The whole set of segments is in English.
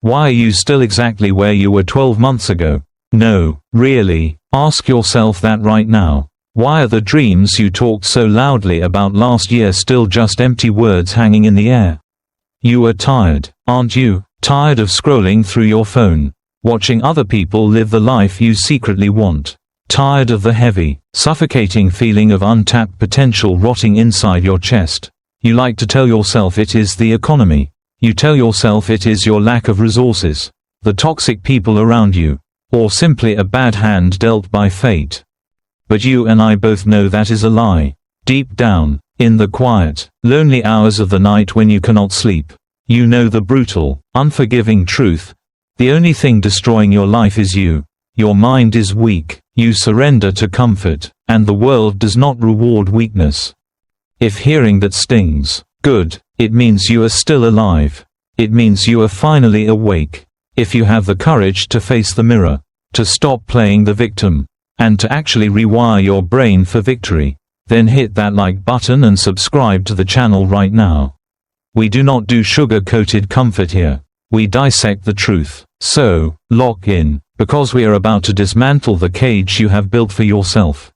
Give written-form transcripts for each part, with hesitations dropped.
Why are you still exactly where you were 12 months ago? No, really, ask yourself that right now. Why are the dreams you talked so loudly about last year still just empty words hanging in the air? You are tired, aren't you? Tired of scrolling through your phone, watching other people live the life you secretly want. Tired of the heavy, suffocating feeling of untapped potential rotting inside your chest. You like to tell yourself it is the economy. You tell yourself it is your lack of resources, the toxic people around you, or simply a bad hand dealt by fate. But you and I both know that is a lie. Deep down, in the quiet, lonely hours of the night when you cannot sleep, you know the brutal, unforgiving truth. The only thing destroying your life is you. Your mind is weak, you surrender to comfort, and the world does not reward weakness. If hearing that stings, good, it means you are still alive. It means you are finally awake. If you have the courage to face the mirror, to stop playing the victim, and to actually rewire your brain for victory, then hit that like button and subscribe to the channel right now. We do not do sugar-coated comfort here. We dissect the truth. So, lock in, because we are about to dismantle the cage you have built for yourself.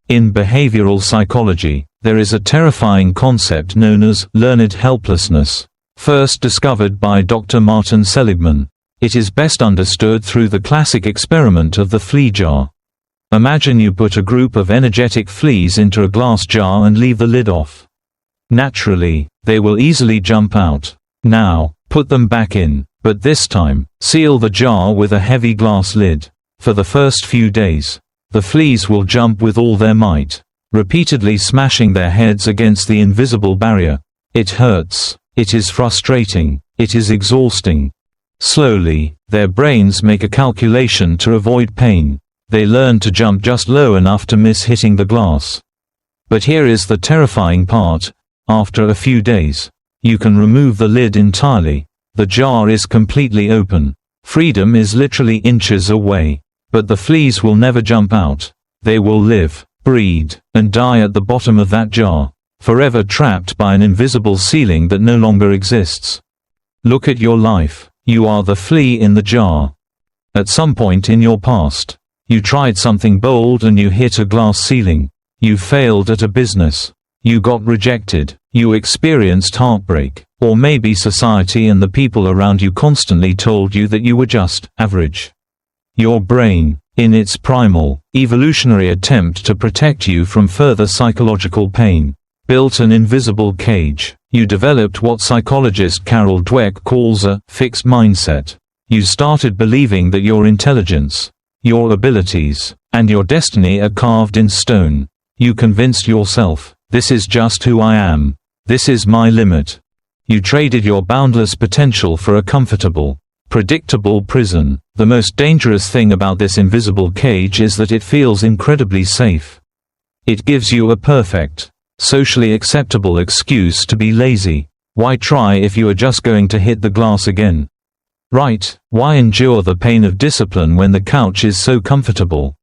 In behavioral psychology, there is a terrifying concept known as learned helplessness, first discovered by Dr. Martin Seligman. It is best understood through the classic experiment of the flea jar. Imagine you put a group of energetic fleas into a glass jar and leave the lid off. Naturally, they will easily jump out. Now, put them back in, but this time, seal the jar with a heavy glass lid. For the first few days, the fleas will jump with all their might, repeatedly smashing their heads against the invisible barrier. It hurts, it is frustrating, it is exhausting. Slowly, their brains make a calculation to avoid pain. They learn to jump just low enough to miss hitting the glass. But here is the terrifying part. After a few days, you can remove the lid entirely. The jar is completely open. Freedom is literally inches away. But the fleas will never jump out. They will live, breed, and die at the bottom of that jar, forever trapped by an invisible ceiling that no longer exists. Look at your life. You are the flea in the jar. At some point in your past, you tried something bold and you hit a glass ceiling. You failed at a business. You got rejected. You experienced heartbreak. Or maybe society and the people around you constantly told you that you were just average. Your brain, in its primal, evolutionary attempt to protect you from further psychological pain, built an invisible cage. You developed what psychologist Carol Dweck calls a fixed mindset. You started believing that your intelligence, your abilities, and your destiny are carved in stone. You convinced yourself, this is just who I am. This is my limit. You traded your boundless potential for a comfortable, predictable prison. The most dangerous thing about this invisible cage is that it feels incredibly safe. It gives you a perfect, socially acceptable excuse to be lazy. Why try if you are just going to hit the glass again? Right, why endure the pain of discipline when the couch is so comfortable?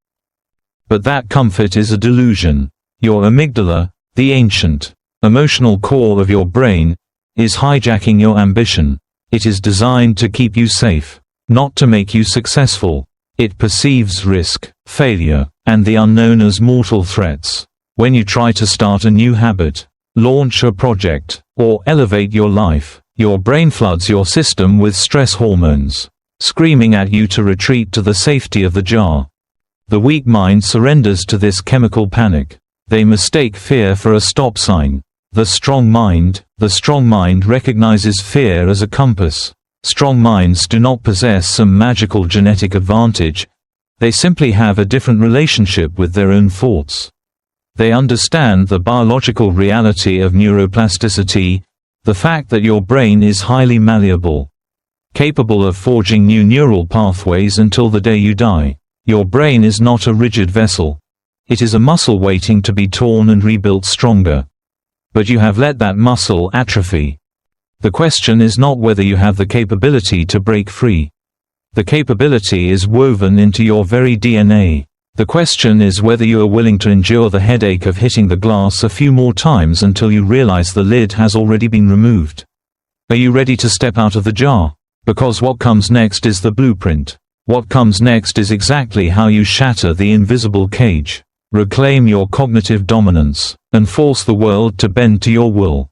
But that comfort is a delusion. Your amygdala, the ancient, emotional core of your brain, is hijacking your ambition. It is designed to keep you safe, not to make you successful. It perceives risk, failure, and the unknown as mortal threats. When you try to start a new habit, launch a project, or elevate your life, your brain floods your system with stress hormones, screaming at you to retreat to the safety of the jar. The weak mind surrenders to this chemical panic. They mistake fear for a stop sign. The strong mind recognizes fear as a compass. Strong minds do not possess some magical genetic advantage. They simply have a different relationship with their own thoughts. They understand the biological reality of neuroplasticity, the fact that your brain is highly malleable, capable of forging new neural pathways until the day you die. Your brain is not a rigid vessel. It is a muscle waiting to be torn and rebuilt stronger. But you have let that muscle atrophy. The question is not whether you have the capability to break free. The capability is woven into your very DNA. The question is whether you are willing to endure the headache of hitting the glass a few more times until you realize the lid has already been removed. Are you ready to step out of the jar? Because what comes next is the blueprint. What comes next is exactly how you shatter the invisible cage, reclaim your cognitive dominance, and force the world to bend to your will.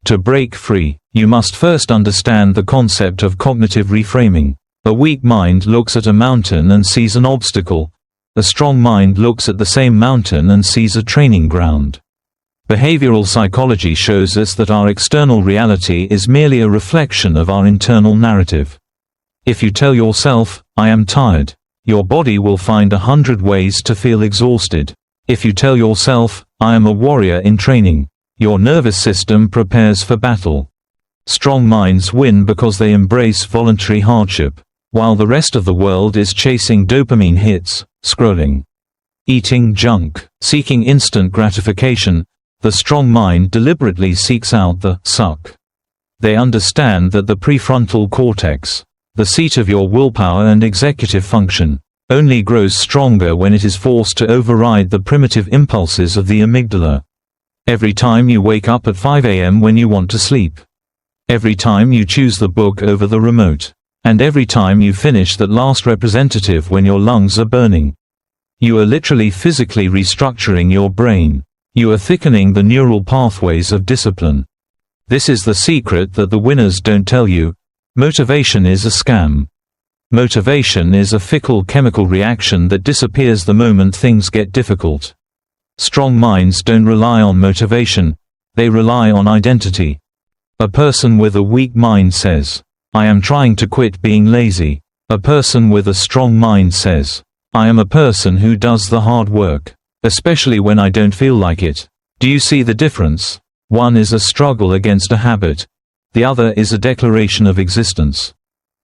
To break free, you must first understand the concept of cognitive reframing. A weak mind looks at a mountain and sees an obstacle. A strong mind looks at the same mountain and sees a training ground. Behavioral psychology shows us that our external reality is merely a reflection of our internal narrative. If you tell yourself, "I am tired," your body will find 100 ways to feel exhausted. If you tell yourself, "I am a warrior in training," your nervous system prepares for battle. Strong minds win because they embrace voluntary hardship, while the rest of the world is chasing dopamine hits, scrolling, eating junk, seeking instant gratification. The strong mind deliberately seeks out the suck. They understand that the prefrontal cortex, the seat of your willpower and executive function, only grows stronger when it is forced to override the primitive impulses of the amygdala. Every time you wake up at 5 a.m. when you want to sleep. Every time you choose the book over the remote. And every time you finish that last representative when your lungs are burning. You are literally physically restructuring your brain. You are thickening the neural pathways of discipline. This is the secret that the winners don't tell you. Motivation is a scam. Motivation is a fickle chemical reaction that disappears the moment things get difficult. Strong minds don't rely on motivation, they rely on identity. A person with a weak mind says, "I am trying to quit being lazy." A person with a strong mind says, "I am a person who does the hard work, especially when I don't feel like it." Do you see the difference? One is a struggle against a habit. The other is a declaration of existence.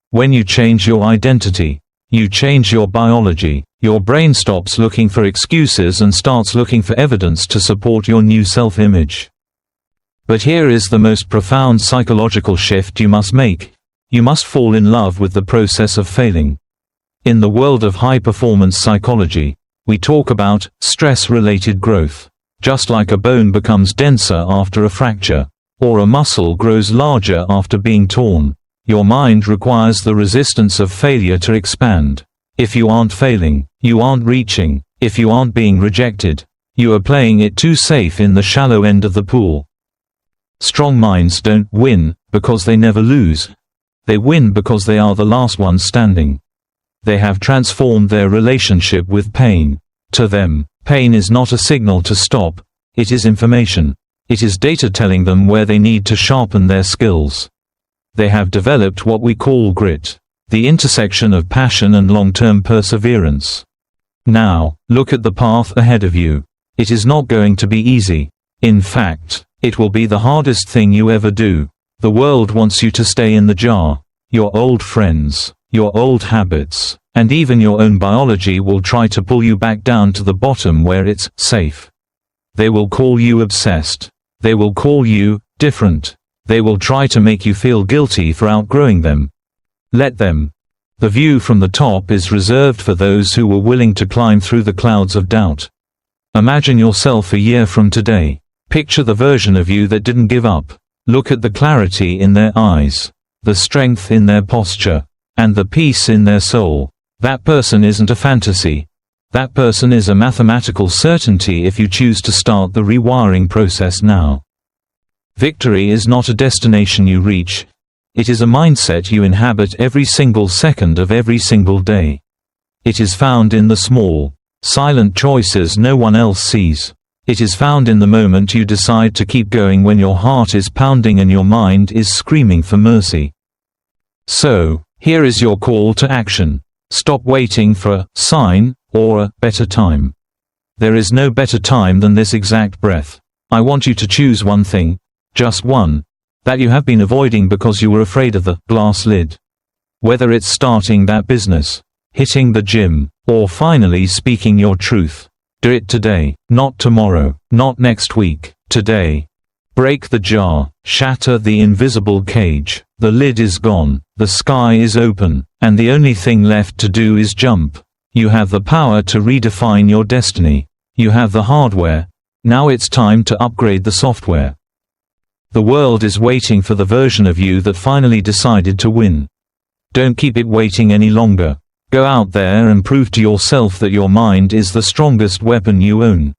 When you change your identity, you change your biology. Your brain stops looking for excuses and starts looking for evidence to support your new self-image. But here is the most profound psychological shift you must make. You must fall in love with the process of failing. In the world of high-performance psychology, we talk about stress-related growth. Just like a bone becomes denser after a fracture, or a muscle grows larger after being torn, your mind requires the resistance of failure to expand. If you aren't failing, you aren't reaching. If you aren't being rejected, you are playing it too safe in the shallow end of the pool. Strong minds don't win because they never lose. They win because they are the last ones standing. They have transformed their relationship with pain. To them, pain is not a signal to stop, it is information. It is data telling them where they need to sharpen their skills. They have developed what we call grit, the intersection of passion and long-term perseverance. Now, look at the path ahead of you. It is not going to be easy. In fact, it will be the hardest thing you ever do. The world wants you to stay in the jar. Your old friends, your old habits, and even your own biology will try to pull you back down to the bottom where it's safe. They will call you obsessed. They will call you different. They will try to make you feel guilty for outgrowing them. Let them. The view from the top is reserved for those who were willing to climb through the clouds of doubt. Imagine yourself a year from today. Picture the version of you that didn't give up. Look at the clarity in their eyes, the strength in their posture, and the peace in their soul. That person isn't a fantasy. That person is a mathematical certainty if you choose to start the rewiring process now. Victory is not a destination you reach. It is a mindset you inhabit every single second of every single day. It is found in the small, silent choices no one else sees. It is found in the moment you decide to keep going when your heart is pounding and your mind is screaming for mercy. So, here is your call to action. Stop waiting for a sign or a better time. There is no better time than this exact breath. I want you to choose one thing, just one, that you have been avoiding because you were afraid of the glass lid. Whether it's starting that business, hitting the gym, or finally speaking your truth. Do it today, not tomorrow, not next week, today. Break the jar, shatter the invisible cage. The lid is gone, the sky is open, and the only thing left to do is jump. You have the power to redefine your destiny. You have the hardware. Now it's time to upgrade the software. The world is waiting for the version of you that finally decided to win. Don't keep it waiting any longer. Go out there and prove to yourself that your mind is the strongest weapon you own.